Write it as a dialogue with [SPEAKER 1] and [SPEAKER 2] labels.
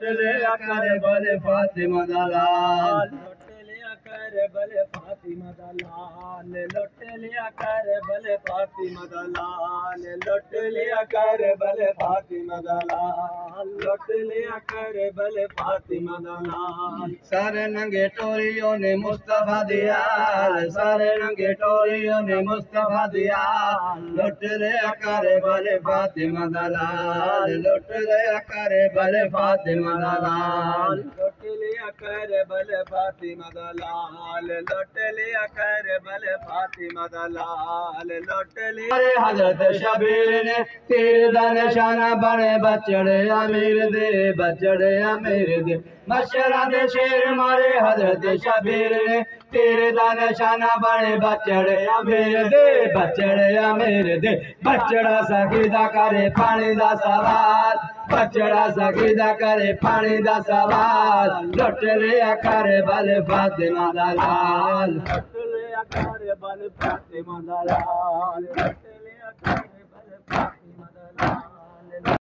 [SPEAKER 1] लुट लिया कर बल फातिमा दा लाल लुट लिया कर बल फातिमा दा लाल लुट लिया कर बल फातिमा दा लाल लुट लिया कर बल फातिमा दा लाल लुट लिया कर बल फातिमा दा लाल सारे नंगे टोरियों ने मुस्तफा दिया सारे नंगे टोरियों ने मुस्तफा दिया लुट लिया कर बल फातिमा दा लाल लुट लिया कर बल फातिमा दा लाल लुट लिया कर बल फातिमा दा लाल लुट लिया कर बल फातिमा दा लाल लुट लिया हजरत शबीर ने तीर दा निशाना बने बचड़े अमीर दे मशरा दे शेर मारे हजरत शबीर ने तीर दा निशाना बने बचड़े अमीर दे बचड़ा सकीदा करे पानी दा सवाल बचड़ा सकीदा करे पानी दा सवाल लुट लिया करे बल फातिमा दा लाल लुट लिया करे बल फातिमा दा लाल